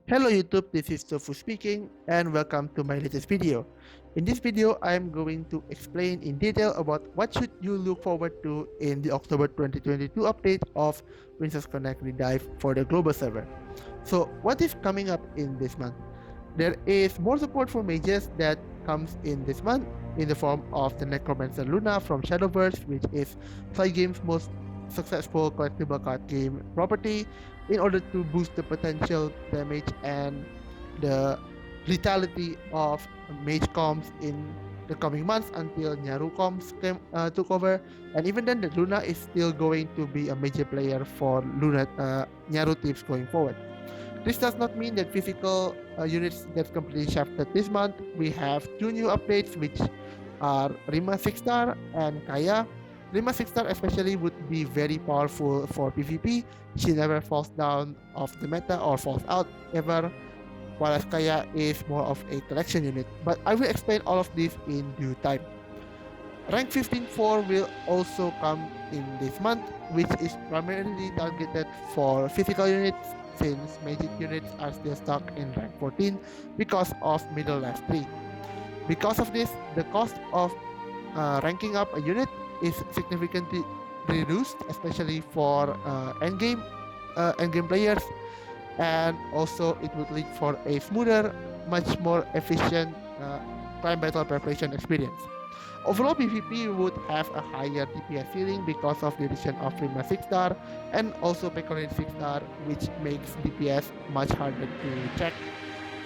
Hello YouTube, this is Tofu speaking and welcome to my latest video. In this video, I am going to explain in detail about what should you look forward to in the October 2022 update of Princess Connect Redive for the global server. So what is coming up in this month? There is more support for mages that comes in this month in the form of the Necromancer Luna from Shadowverse, which is Cygame's most successful collectible card game property, in order to boost the potential damage and the lethality of mage comms in the coming months until Nyaru comms took over. And even then, the Luna is still going to be a major player for Nyaru teams going forward. This does not mean that physical units get completely shafted this month. We have two new updates, which are Rima 6 star and Kaya. Rima 6 star especially would be very powerful for PvP. She never falls down off the meta or falls out ever, whereas Kaya is more of a collection unit. But I will explain all of this in due time. Rank 15.4 will also come in this month, which is primarily targeted for physical units since magic units are still stuck in rank 14 because of middle life 3. Because of this, the cost of ranking up a unit is significantly reduced, especially for endgame players, and also it would lead for a smoother, much more efficient time battle preparation experience. Overall, PvP would have a higher DPS ceiling because of the addition of Rima 6 star and also Pecorin 6 star, which makes DPS much harder to check,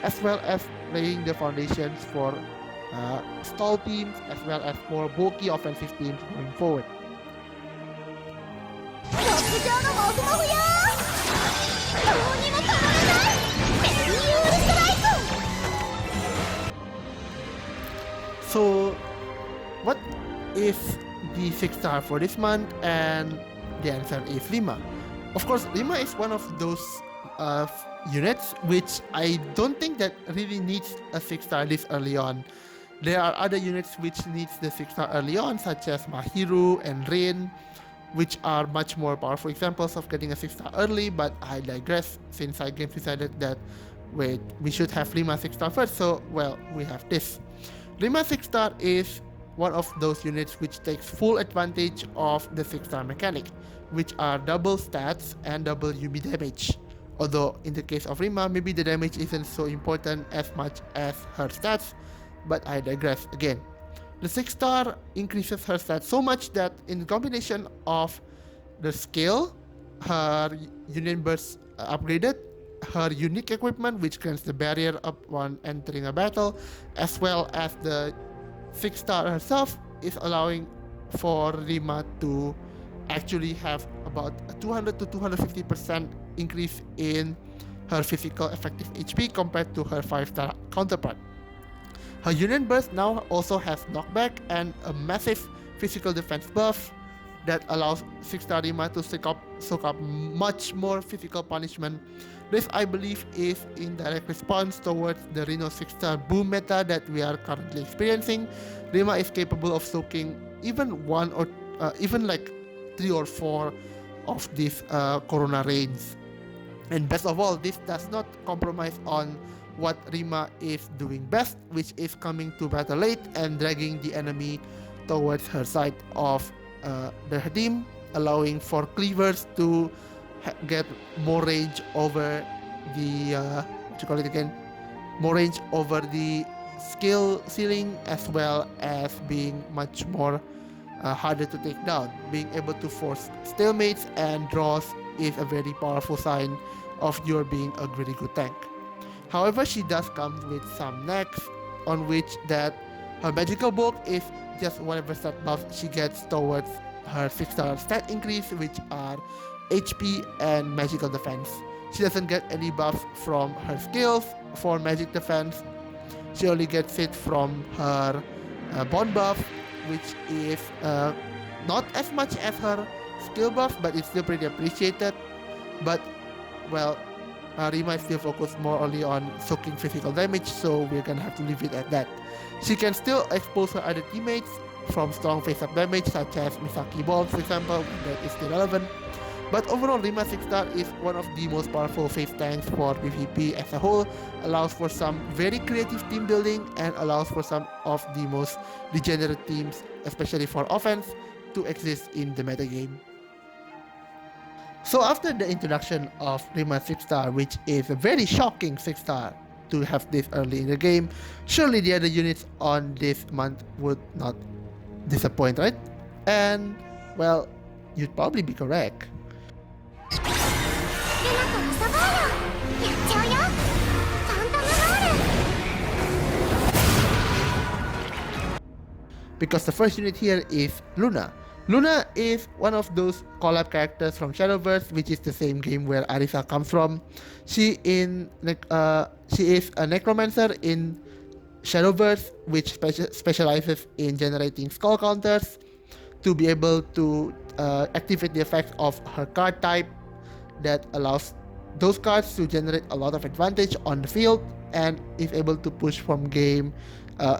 as well as laying the foundations for stall teams as well as more bulky offensive teams going forward. So, what is the 6 star for this month? And the answer is Rima. Of course, Rima is one of those units which I don't think that really needs a 6 star this early on. There are other units which needs the 6 star early on, such as Mahiru and Rain, which are much more powerful examples of getting a 6 star early, but I digress since Cygames decided that wait, we should have Rima 6 star first, so well, we have this. Rima 6 star is one of those units which takes full advantage of the 6 star mechanic, which are double stats and double Yumi damage. Although in the case of Rima, maybe the damage isn't so important as much as her stats, but I digress again. The 6 star increases her stats so much that in combination of the skill, her Union Burst upgraded, her unique equipment which grants the barrier upon entering a battle, as well as the 6 star herself, is allowing for Rima to actually have about a 200 to 250% increase in her physical effective HP compared to her 5 star counterpart. Her Union Burst now also has knockback and a massive physical defense buff that allows 6 star Rima to soak up much more physical punishment. This, I believe, is in direct response towards the Reno 6 star boom meta that we are currently experiencing. Rima is capable of soaking even one or even like 3 or 4 of these Corona rains. And best of all, this does not compromise on what Rima is doing best, which is coming to battle late and dragging the enemy towards her side of the team, allowing for cleavers to get more range over the what you call it again, more range over the skill ceiling, as well as being much more harder to take down. Being able to force stalemates and draws is a very powerful sign of your being a really good tank. However, she does come with some necks, on which that her magical bulk is just whatever stat buff she gets towards her 6 star stat increase, which are HP and magical defense. She doesn't get any buff from her skills for magic defense. She only gets it from her bond buff, which is not as much as her skill buff, but it's still pretty appreciated. But well, Rima is still focused more only on soaking physical damage, so we're gonna have to leave it at that. She can still expose her other teammates from strong face-up damage, such as Misaki Ball, for example, that is still relevant. But overall, Rima 6 star is one of the most powerful face tanks for PvP as a whole, allows for some very creative team building, and allows for some of the most regenerate teams, especially for offense, to exist in the metagame. So after the introduction of Rima 6 star, which is a very shocking 6 star to have this early in the game, surely the other units on this month would not disappoint, right? And well, you'd probably be correct. Because the first unit here is Luna. Luna is one of those collab characters from Shadowverse, which is the same game where Arisa comes from. She is a necromancer in Shadowverse, which specializes in generating skull counters to be able to activate the effects of her card type that allows those cards to generate a lot of advantage on the field, and is able to push from game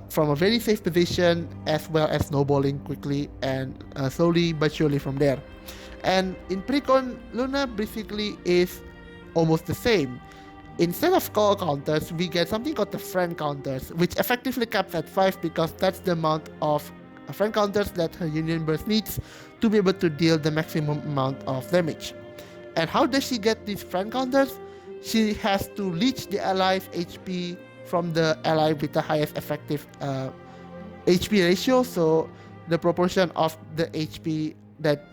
from a very safe position, as well as snowballing quickly and slowly but surely from there. And in Precon, Luna basically is almost the same. Instead of skull counters, we get something called the friend counters, which effectively caps at 5 because that's the amount of friend counters that her Union Burst needs to be able to deal the maximum amount of damage. And how does she get these friend counters? She has to leech the ally's HP from the ally with the highest effective HP ratio. So the proportion of the HP that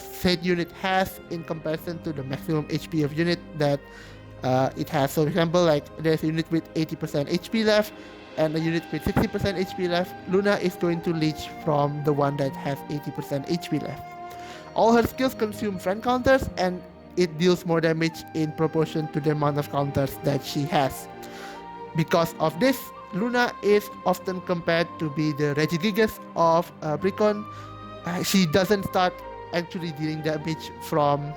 said unit has in comparison to the maximum HP of unit that it has. So for example, like there's a unit with 80% HP left and a unit with 60% HP left. Luna is going to leech from the one that has 80% HP left. All her skills consume friend counters, and it deals more damage in proportion to the amount of counters that she has. Because of this, Luna is often compared to be the Regigigas of Precon. She doesn't start actually dealing damage from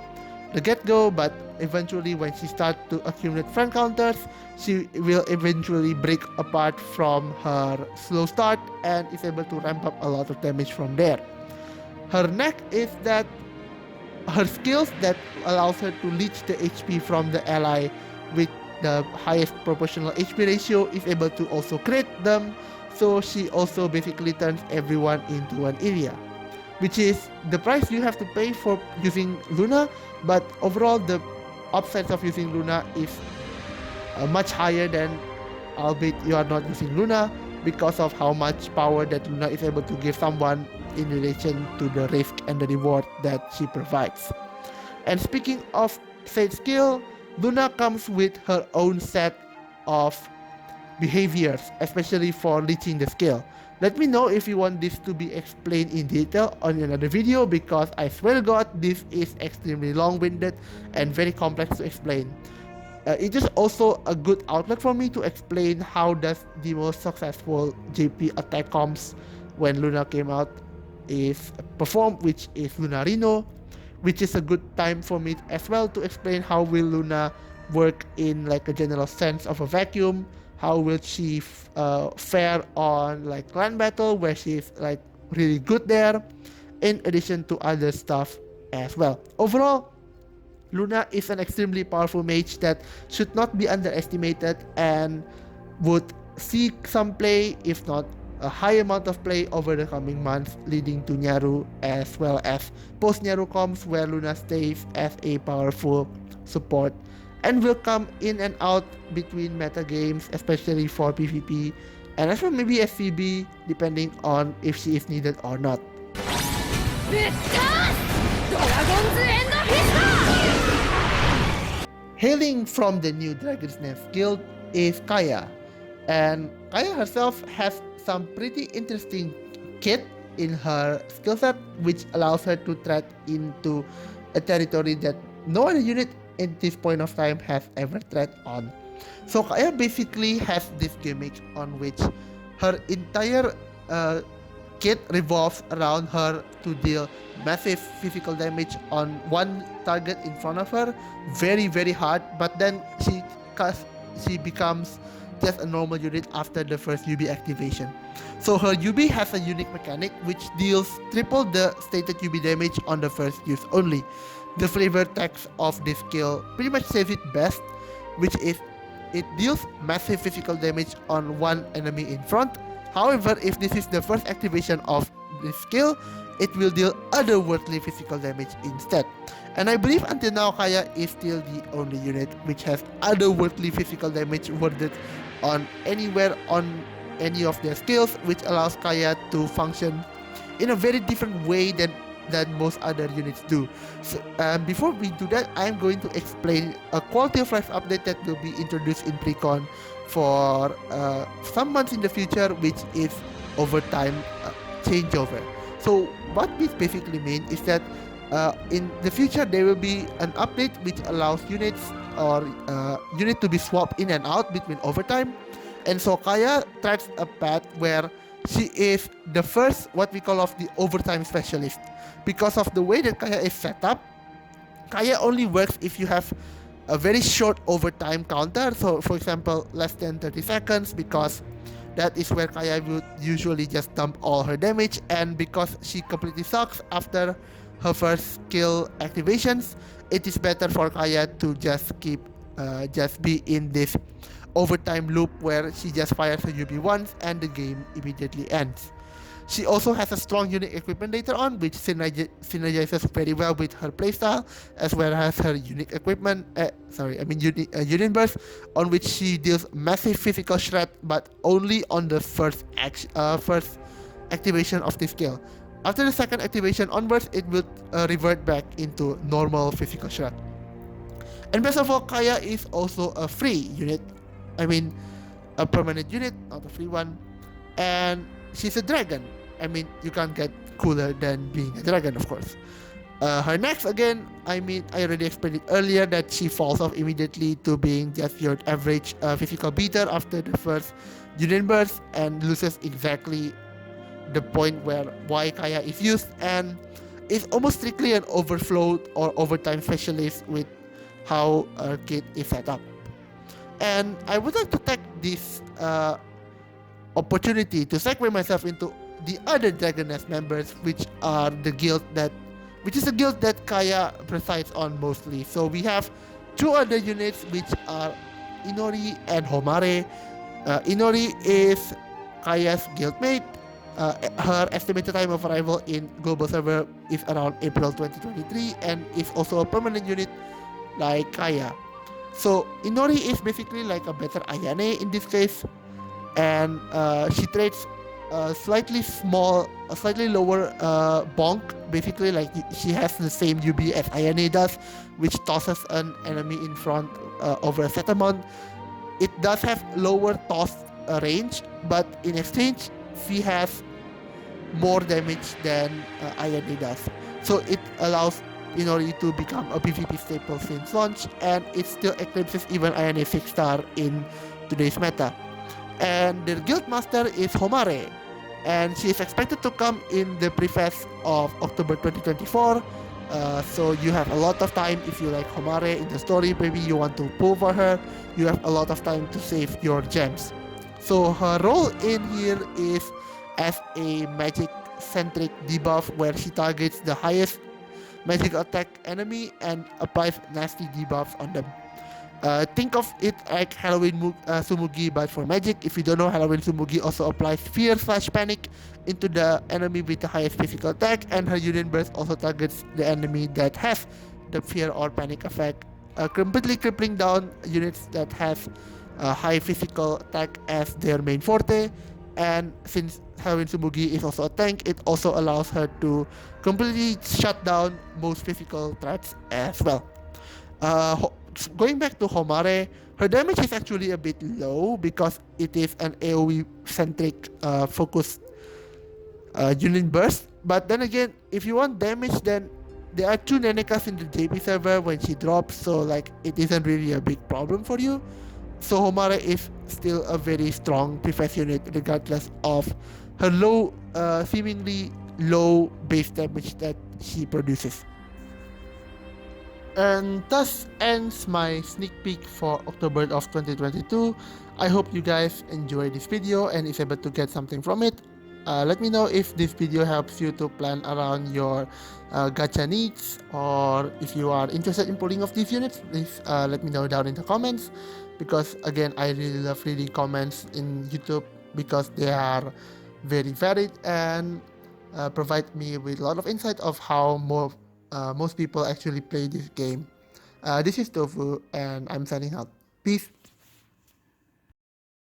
the get-go, but eventually when she starts to accumulate friend counters, she will eventually break apart from her slow start and is able to ramp up a lot of damage from there. Her knack is that her skills that allows her to leech the HP from the ally with the highest proportional HP ratio is able to also crit them, so she also basically turns everyone into an area, which is the price you have to pay for using Luna. But overall, the upsides of using Luna is much higher than albeit you are not using Luna, because of how much power that Luna is able to give someone in relation to the risk and the reward that she provides. And speaking of said skill, Luna comes with her own set of behaviors, especially for leeching the skill. Let me know if you want this to be explained in detail on another video, because I swear to God, this is extremely long-winded and very complex to explain. It is also a good outlet for me to explain how does the most successful JP attack comps when Luna came out is performed, which is Luna Reno, which is a good time for me as well to explain how will Luna work in like a general sense of a vacuum. How will she fare on like clan battle, where she's like really good there, in addition to other stuff as well. Overall, Luna is an extremely powerful mage that should not be underestimated and would see some play, if not a high amount of play over the coming months, leading to Nyaru as well as post Nyaru comps, where Luna stays as a powerful support and will come in and out between meta games, especially for PvP and as well maybe SCB, depending on if she is needed or not. Hailing from the new Dragon's Nest Guild is Kaya, and Kaya herself has some pretty interesting kit in her skill set, which allows her to tread into a territory that no other unit at this point of time has ever tread on. So Kaya basically has this gimmick on which her entire kit revolves around her to deal massive physical damage on one target in front of her, very very hard, but then she becomes just a normal unit after the first UB activation. So her UB has a unique mechanic which deals triple the stated UB damage on the first use only. The flavor text of this skill pretty much says it best, which is it deals massive physical damage on one enemy in front. However, if this is the first activation of this skill, it will deal otherworldly physical damage instead. And I believe until now Kaya is still the only unit which has otherworldly physical damage worded on anywhere on any of their skills, which allows Kaya to function in a very different way than most other units do. So before we do that, I'm going to explain a quality of life update that will be introduced in Precon for some months in the future, which is overtime changeover. So what this basically means is that in the future there will be an update which allows units or unit to be swapped in and out between overtime. And so Kaya tracks a path where she is the first what we call of the overtime specialist. Because of the way that Kaya is set up, Kaya only works if you have a very short overtime counter. So for example, less than 30 seconds, because that is where Kaya would usually just dump all her damage, and because she completely sucks after her first skill activations, it is better for Kaya to just be in this overtime loop where she just fires her UB once and the game immediately ends. She also has a strong unique equipment later on, which synergizes very well with her playstyle, as well as her unique equipment. Union burst, on which she deals massive physical shred, but only on the first activation of this skill. After the second activation onwards, it will revert back into normal physical shred. And best of all, Kaya is also a free unit. I mean, a permanent unit, not a free one. And she's a dragon. I mean, you can't get cooler than being a dragon, of course. Her next, again, I already explained it earlier that she falls off immediately to being just your average physical beater after the first Union burst, and loses exactly the point why Kaya is used, and is almost strictly an overflow or overtime specialist with how her kit is set up. And I would like to take this opportunity to segue myself into the other Dragoness members, which is the guild that Kaya presides on mostly. So we have two other units, which are Inori and Homare. Inori is Kaya's guildmate. Her estimated time of arrival in global server is around April 2023, and is also a permanent unit like Kaya. So Inori is basically like a better Ayane in this case, and she trades a slightly lower bonk. Basically, like she has the same UB as Ayane does, which tosses an enemy in front over a set amount. It does have lower toss range, but in exchange, she has more damage than Ayane does. So it allows Inori to become a PvP staple since launch, and it still eclipses even Ayane 6-star in today's meta. And their guild master is Homare, and she is expected to come in the prefest of October 2024. So you have a lot of time if you like Homare in the story. Maybe you want to pull for her. You have a lot of time to save your gems. So her role in here is as a magic-centric debuff, where she targets the highest magic attack enemy and applies nasty debuffs on them. Think of it like Halloween Sumugi, but for magic. If you don't know, Halloween Sumugi also applies fear/panic into the enemy with the highest physical attack, and her Union Burst also targets the enemy that has the fear or panic effect, completely crippling down units that have high physical attack as their main forte. And since Halloween Sumugi is also a tank, it also allows her to completely shut down most physical threats as well. Going back to Homare, her damage is actually a bit low because it is an AoE centric focused Union Burst. But then again, if you want damage, then there are two Nenekas in the JP server when she drops, so like it isn't really a big problem for you. So Homare is still a very strong prefest unit regardless of her seemingly low base damage that she produces. And thus ends my sneak peek for October of 2022. I hope you guys enjoyed this video and is able to get something from it. Let me know if this video helps you to plan around your gacha needs, or if you are interested in pulling off these units, please let me know down in the comments, because again, I really love reading comments in YouTube because they are very varied and provide me with a lot of insight of how most people actually play this game. This is Tofu, and I'm signing out. Peace.